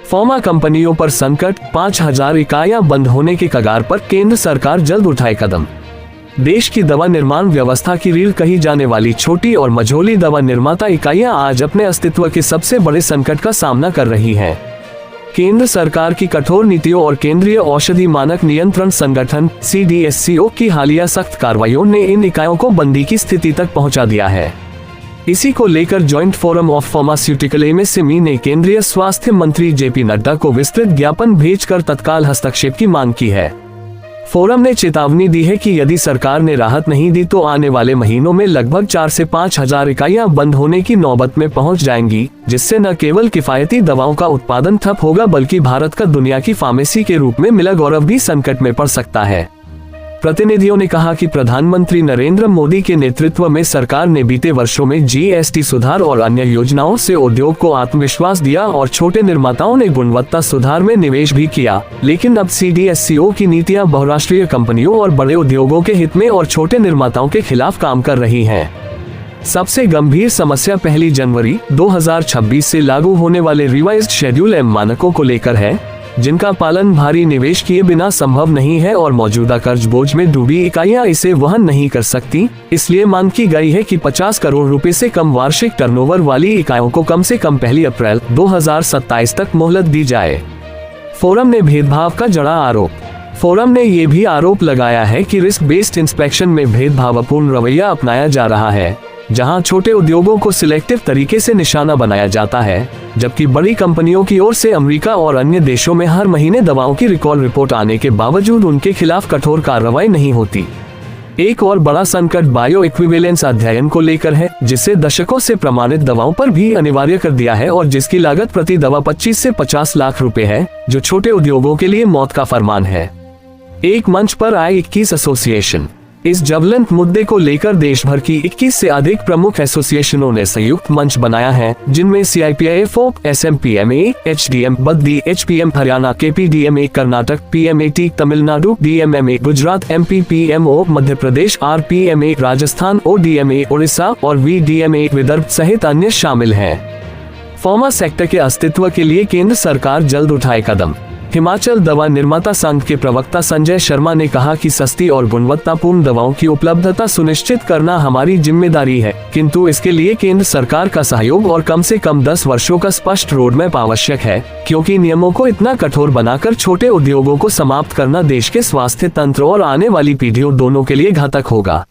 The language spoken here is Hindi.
फार्मा कंपनियों पर संकट, 5000 इकाइयां बंद होने के कगार पर, केंद्र सरकार जल्द उठाए कदम। देश की दवा निर्माण व्यवस्था की रीढ़ कही जाने वाली छोटी और मझोली दवा निर्माता इकाइयां आज अपने अस्तित्व के सबसे बड़े संकट का सामना कर रही हैं। केंद्र सरकार की कठोर नीतियों और केंद्रीय औषधि मानक नियंत्रण संगठन CDSCO की हालिया सख्त कार्रवाइयों ने इन इकाइयों को बंदी की स्थिति तक पहुंचा दिया है। इसी को लेकर joint forum of pharmaceutical MSME ने केंद्रीय स्वास्थ्य मंत्री JP नड्डा को विस्तृत ज्ञापन भेजकर तत्काल हस्तक्षेप की मांग की है। फोरम ने चेतावनी दी है कि यदि सरकार ने राहत नहीं दी तो आने वाले महीनों में लगभग 4 से 5 हजार इकाइयां बंद होने की नौबत में पहुंच जाएंगी, जिससे न केवल किफायती दवाओं का उत्पादन ठप होगा बल्कि भारत का दुनिया की फार्मेसी के रूप में मिला गौरव भी संकट में पड़ सकता है। प्रतिनिधियों ने कहा कि प्रधानमंत्री नरेंद्र मोदी के नेतृत्व में सरकार ने बीते वर्षों में GST सुधार और अन्य योजनाओं से उद्योग को आत्मविश्वास दिया और छोटे निर्माताओं ने गुणवत्ता सुधार में निवेश भी किया, लेकिन अब CDSCO की नीतियां बहुराष्ट्रीय कंपनियों और बड़े उद्योगों के हित में और छोटे निर्माताओं के खिलाफ काम कर रही हैं। सबसे गंभीर समस्या 1 जनवरी 2026 से लागू होने वाले रिवाइज्ड शेड्यूल M मानकों को लेकर है, जिनका पालन भारी निवेश किए बिना संभव नहीं है और मौजूदा कर्ज बोझ में डूबी इकाइयां इसे वहन नहीं कर सकती। इसलिए मांग की गई है कि 50 करोड़ रुपए से कम वार्षिक टर्नओवर वाली इकाइयों को कम से कम 1 अप्रैल 2027 तक मोहलत दी जाए। फोरम ने भेदभाव का जड़ा आरोप। फोरम ने ये भी आरोप लगाया है कि रिस्क बेस्ड इंस्पेक्शन में भेदभावपूर्ण रवैया अपनाया जा रहा है, जहां छोटे उद्योगों को सिलेक्टिव तरीके से निशाना बनाया जाता है, जबकि बड़ी कंपनियों की ओर से अमेरिका और अन्य देशों में हर महीने दवाओं की रिकॉल रिपोर्ट आने के बावजूद उनके खिलाफ कठोर कार्रवाई नहीं होती। एक और बड़ा संकट बायो इक्विवेलेंस अध्ययन को लेकर है, जिसे दशकों से प्रमाणित दवाओं पर भी अनिवार्य कर दिया है और जिसकी लागत प्रति दवा 25 से 50 लाख रुपए है, जो छोटे उद्योगों के लिए मौत का फरमान है। एक मंच पर आए 21 एसोसिएशन। इस ज्वलंत मुद्दे को लेकर देश भर की 21 से अधिक प्रमुख एसोसिएशनों ने संयुक्त मंच बनाया है, जिनमें CIPIFO, SMPMA, HDM Baddi, HPM Haryana, KPDMA Karnataka, PMAT Tamil Nadu, DMMA Gujarat, MPPMO Madhya Pradesh, RPMA Rajasthan, ODMA Orissa और VDMA विदर्भ सहित अन्य शामिल हैं। फार्मा सेक्टर के अस्तित्व के लिए केंद्र सरकार जल्द उठाए कदम। हिमाचल दवा निर्माता संघ के प्रवक्ता संजय शर्मा ने कहा कि सस्ती और गुणवत्तापूर्ण दवाओं की उपलब्धता सुनिश्चित करना हमारी जिम्मेदारी है, किंतु इसके लिए केंद्र सरकार का सहयोग और कम से कम 10 वर्षों का स्पष्ट रोडमैप आवश्यक है, क्योंकि नियमों को इतना कठोर बनाकर छोटे उद्योगों को समाप्त करना देश के स्वास्थ्य तंत्र और आने वाली पीढ़ियों दोनों के लिए घातक होगा।